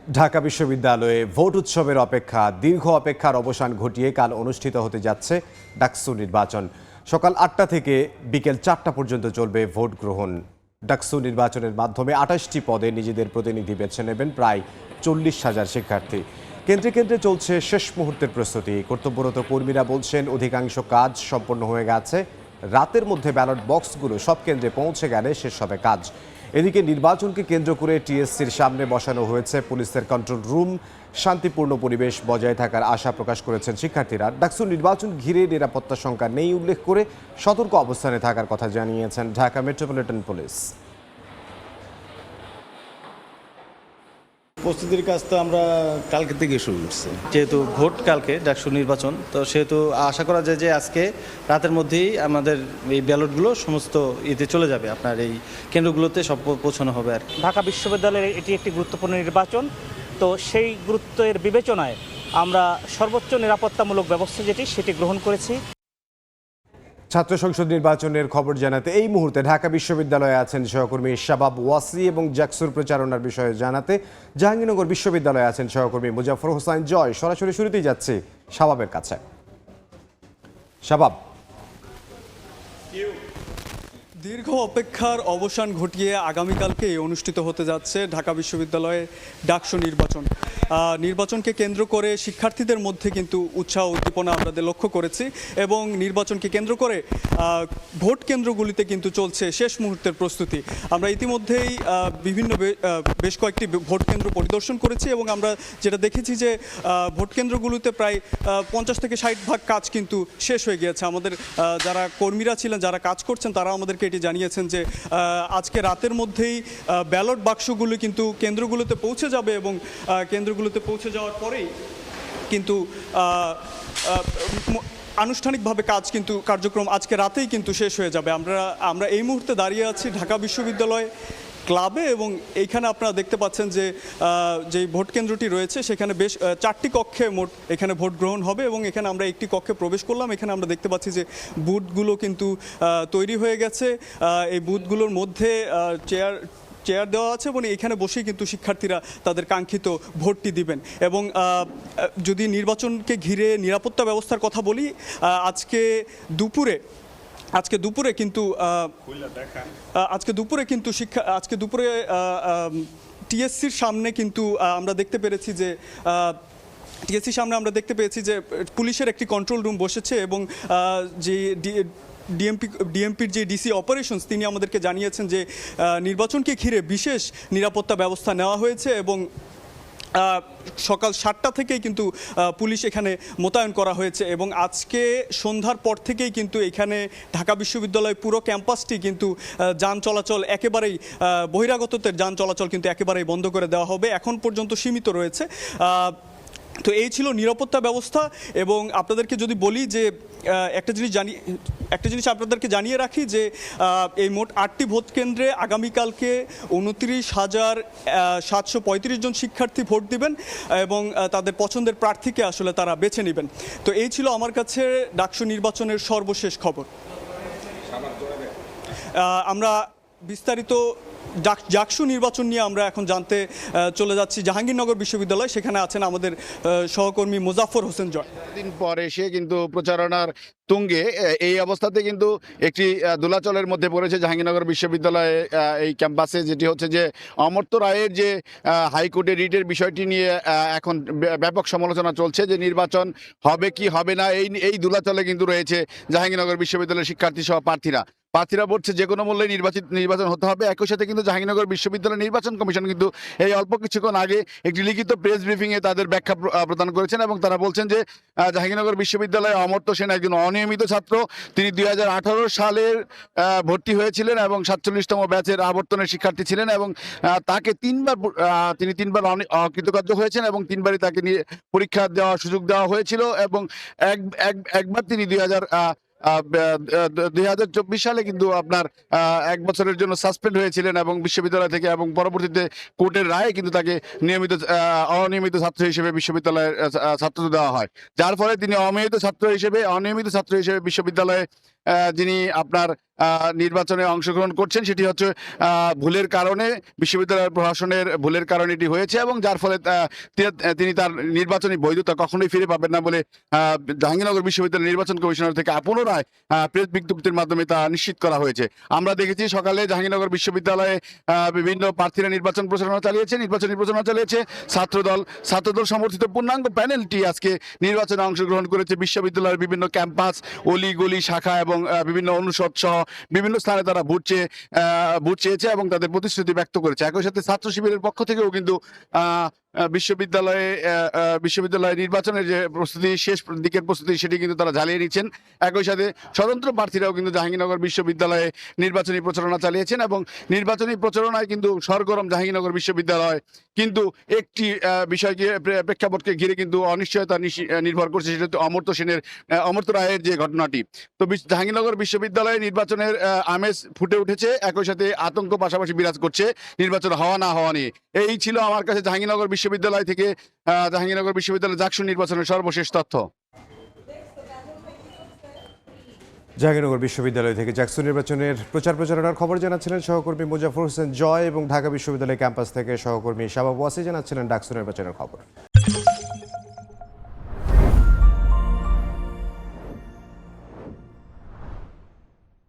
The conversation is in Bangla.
ঢাকা বিশ্ববিদ্যালয়ে ভোট উৎসবের দীর্ঘ অপেক্ষার অবসান ঘটিয়ে কাল অনুষ্ঠিত হতে যাচ্ছে ডাকসু নির্বাচন। সকাল ৮টা থেকে বিকেল ৪টা পর্যন্ত চলবে ভোট গ্রহণ। ডাকসু নির্বাচনের মাধ্যমে ২৮টি পদে নিজেদের প্রতিনিধি বেছে নেবেন প্রায় ৪০,০০০ শিক্ষার্থী। কেন্দ্রে কেন্দ্রে চলছে শেষ মুহূর্তের প্রস্তুতি। কর্তব্যরত কর্মীরা বলছেন অধিকাংশ কাজ সম্পন্ন হয়ে গেছে। রাতের মধ্যে ব্যালট বক্সগুলো সব কেন্দ্রে পৌঁছে গেলে শেষ হবে কাজ। এদিকে নির্বাচনকে কেন্দ্র করে টিএসসির সামনে বসানো হয়েছে পুলিশের কন্ট্রোল রুম। শান্তিপূর্ণ পরিবেশ বজায় থাকার আশা প্রকাশ করেছেন শিক্ষার্থীরা। ডাকসু নির্বাচন ঘিরে নিরাপত্তা শঙ্কা নেই উল্লেখ করে সতর্ক অবস্থানে থাকার কথা জানিয়েছেন ঢাকা মেট্রোপলিটন পুলিশ। প্রস্তুতির কাজ তো আমরা কালকে থেকে শুরু করছি, যেহেতু ভোট কালকে ডাকসু নির্বাচন, তো সেহেতু আশা করা যায় যে আজকে রাতের মধ্যেই আমাদের এই ব্যালটগুলো সমস্ত চলে যাবে, আপনার এই কেন্দ্রগুলোতে সব পৌঁছানো হবে। আর ঢাকা বিশ্ববিদ্যালয়ের এটি একটি গুরুত্বপূর্ণ নির্বাচন, তো সেই গুরুত্বের বিবেচনায় আমরা সর্বোচ্চ নিরাপত্তামূলক ব্যবস্থা সেটি গ্রহণ করেছি। ছাত্র সংসদ নির্বাচনের খবর জানাতে এই মুহূর্তে ঢাকা বিশ্ববিদ্যালয়ে আছেন সহকর্মী শাবাব ওয়াসি এবং জাকসুর প্রচারণার বিষয়ে জানাতে জাহাঙ্গীরনগর বিশ্ববিদ্যালয়ে আছেন সহকর্মী মুজাফর হোসাইন জয়। সরাসরি শুরুতেই যাচ্ছি শাবাবের কাছে। শাবাব, দীর্ঘ অপেক্ষার অবসান ঘটিয়ে আগামীকালকে অনুষ্ঠিত হতে যাচ্ছে ঢাকা বিশ্ববিদ্যালয়ে ডাকসু নির্বাচন। নির্বাচনকে কেন্দ্র করে শিক্ষার্থীদের মধ্যে কিন্তু উৎসাহ উদ্দীপনা আমরা লক্ষ্য করেছি এবং নির্বাচনকে কেন্দ্র করে ভোট কেন্দ্রগুলিতে কিন্তু চলছে শেষ মুহূর্তের প্রস্তুতি। আমরা ইতিমধ্যেই বেশ কয়েকটি ভোট কেন্দ্র পরিদর্শন করেছি এবং আমরা যেটা দেখেছি যে ভোট কেন্দ্রগুলোতে প্রায় 50 থেকে 60% কাজ কিন্তু শেষ হয়ে গিয়েছে। আমাদের যারা কর্মীরা ছিলেন, যারা কাজ করছেন, তারা আমাদেরকে এটি জানিয়েছেন যে আজকে রাতের মধ্যেই ব্যালট বাক্সগুলো কিন্তু কেন্দ্রগুলোতে পৌঁছে যাবে এবং কেন্দ্রগুলোতে পৌঁছে যাওয়ার পরেই কিন্তু আনুষ্ঠানিকভাবে কার্যক্রম আজকে রাতেই কিন্তু শেষ হয়ে যাবে। আমরা এই মুহূর্তে দাঁড়িয়ে আছি ঢাকা বিশ্ববিদ্যালয় ক্লাবে এবং এইখানে আপনারা দেখতে পাচ্ছেন যে যেই ভোট কেন্দ্রটি রয়েছে সেখানে বেশ 4টি কক্ষে মোট এখানে ভোট গ্রহণ হবে এবং এখানে আমরা একটি কক্ষে প্রবেশ করলাম। এখানে আমরা দেখতে পাচ্ছি যে বুথগুলো কিন্তু তৈরি হয়ে গেছে। এই বুথগুলোর মধ্যে চেয়ার দেওয়া আছে এবং এখানে বসেই কিন্তু শিক্ষার্থীরা তাদের কাঙ্ক্ষিত ভোটটি দিবেন। এবং যদি নির্বাচনকে ঘিরে নিরাপত্তা ব্যবস্থার কথা বলি, আজকে দুপুরে কিন্তু টিএসসির সামনে কিন্তু আমরা দেখতে পেরেছি যে পুলিশের একটি কন্ট্রোল রুম বসেছে এবং যে ডিএমপির যে ডিসি অপারেশনস তিনি আমাদেরকে জানিয়েছেন যে নির্বাচনকে ঘিরে বিশেষ নিরাপত্তা ব্যবস্থা নেওয়া হয়েছে এবং সকাল 7টা থেকেই কিন্তু পুলিশ এখানে মোতায়েন করা হয়েছে এবং আজকে সন্ধ্যার পর থেকেই কিন্তু এখানে ঢাকা বিশ্ববিদ্যালয় পুরো ক্যাম্পাসটি কিন্তু যান চলাচল একেবারেই বহিরাগতদের যান চলাচল কিন্তু একেবারেই বন্ধ করে দেওয়া হবে। এখন পর্যন্ত সীমিত রয়েছে। তো এই ছিল নিরাপত্তা ব্যবস্থা এবং আপনাদেরকে যদি বলি যে একটা জিনিস আপনাদেরকে জানিয়ে রাখি যে এই মোট 8টি ভোট কেন্দ্রে আগামীকালকে 29,735 জন শিক্ষার্থী ভোট দিবেন এবং তাদের পছন্দের প্রার্থীকে আসলে তারা বেছে নেবেন। তো এই ছিল আমার কাছে ডাকসু নির্বাচনের সর্বশেষ খবর। আমরা বিস্তারিত ডাকসু নির্বাচন নিয়ে আমরা এখন জানতে চলে যাচ্ছি জাহাঙ্গীরনগর বিশ্ববিদ্যালয়। সেখানে আছেন আমাদের সহকর্মী মুজাফর হোসেন জয়। দিন পর এসে কিন্তু প্রচারণার তুঙ্গে এই অবস্থাতে কিন্তু একটি দোলাচলের মধ্যে পড়েছে জাহাঙ্গীরনগর বিশ্ববিদ্যালয়ে এই ক্যাম্পাসে, যেটি হচ্ছে যে অমর্ত্য রায়ের যে হাইকোর্টের রিটের বিষয়টি নিয়ে এখন ব্যাপক সমালোচনা চলছে যে নির্বাচন হবে কি হবে না। এই দোলাচলে কিন্তু রয়েছে জাহাঙ্গীরনগর বিশ্ববিদ্যালয়ের শিক্ষার্থী সহ প্রার্থীরা বলছে যে কোনো মূল্যে নির্বাচন হতে হবে। একই সাথে কিন্তু জাহাঙ্গীরনগর বিশ্ববিদ্যালয় নির্বাচন কমিশন কিন্তু এই অল্প কিছুক্ষণ আগে একটি লিখিত প্রেস ব্রিফিংয়ে তাদের ব্যাখ্যা প্রদান করেছেন এবং তারা বলছেন যে জাহাঙ্গীরনগর বিশ্ববিদ্যালয়ে অমর্ত্য সেন একজন অনিয়মিত ছাত্র। তিনি 2018 সালের ভর্তি হয়েছিলেন এবং 47তম ব্যাচের আবর্তনের শিক্ষার্থী ছিলেন এবং তাকে তিনি তিনবার অকৃতকার্য হয়েছেন এবং 3বারই তাকে পরীক্ষা দেওয়ার সুযোগ দেওয়া হয়েছিল এবং একবার তিনি 2024 সালে কিন্তু আপনার 1 বছরের জন্য সাসপেন্ড হয়েছিলেন এবং বিশ্ববিদ্যালয় থেকে, এবং পরবর্তীতে কোর্টের রায়ে কিন্তু তাকে অনিয়মিত ছাত্র হিসেবে বিশ্ববিদ্যালয়ের ছাত্রত্ব দেওয়া হয়, যার ফলে তিনি অনিয়মিত ছাত্র হিসেবে বিশ্ববিদ্যালয়ে যিনি আপনার নির্বাচনে অংশগ্রহণ করছেন, সেটি হচ্ছে ভুলের কারণে, বিশ্ববিদ্যালয়ের প্রশাসনের ভুলের কারণে এটি হয়েছে এবং যার ফলে তিনি তার নির্বাচনী বৈধতা কখনোই ফিরে পাবেন না বলে জাহাঙ্গীরনগর বিশ্ববিদ্যালয়ের নির্বাচন কমিশনার থেকে পুনরায় প্রেস বিজ্ঞপ্তির মাধ্যমে তা নিশ্চিত করা হয়েছে। আমরা দেখেছি সকালে জাহাঙ্গীরনগর বিশ্ববিদ্যালয়ে বিভিন্ন প্রার্থীরা নির্বাচন প্রচারণা চালিয়েছে, ছাত্রদল সমর্থিত পূর্ণাঙ্গ প্যানেলটি আজকে নির্বাচনে অংশগ্রহণ করেছে। বিশ্ববিদ্যালয়ের বিভিন্ন ক্যাম্পাস, অলিগলি, শাখা এবং বিভিন্ন অনুষদ সহ বিভিন্ন স্থানে তারা ভোট চেয়েছে এবং তাদের প্রতিশ্রুতি ব্যক্ত করেছে। একই সাথে ছাত্র শিবিরের পক্ষ থেকেও কিন্তু বিশ্ববিদ্যালয়ে নির্বাচনের যে প্রস্তুতি, শেষ দিকের প্রস্তুতি, সেটি কিন্তু তারা ঝালিয়ে নিচ্ছেন। একই সাথে স্বতন্ত্র প্রার্থীরাও কিন্তু জাহাঙ্গীরনগর বিশ্ববিদ্যালয়ে নির্বাচনী প্রচারণা চালিয়েছেন এবং নির্বাচনী প্রচারণায় কিন্তু সরগরম জাহাঙ্গীরনগর বিশ্ববিদ্যালয়। কিন্তু একটি বিষয়কে, প্রেক্ষাপটকে ঘিরে কিন্তু অনিশ্চয়তা নির্ভর করছে, সেটা হচ্ছে অমর্ত্য রায়ের যে ঘটনাটি। তো জাহাঙ্গীরনগর বিশ্ববিদ্যালয়ে নির্বাচনের আমেজ ফুটে উঠেছে, একই সাথে আতঙ্ক পাশাপাশি বিরাজ করছে নির্বাচন হওয়া না হওয়া নিয়ে। এই ছিল আমার কাছে জাহাঙ্গীরনগর বিশ্ববিদ্যালয় থেকে জাহাঙ্গীরনগর বিশ্ববিদ্যালয় জাকসু নির্বাচনের সর্বশেষ তথ্য। জাহাঙ্গীরনগর বিশ্ববিদ্যালয় থেকে জাকসু নির্বাচনের প্রচারণার খবর জানাচ্ছিলেন সহকর্মী মুজাফর হোসেন জয় এবং ঢাকা বিশ্ববিদ্যালয় ক্যাম্পাস থেকে সহকর্মী শাবাব ওয়াসি জানাচ্ছিলেন ডাকসু নির্বাচনের খবর।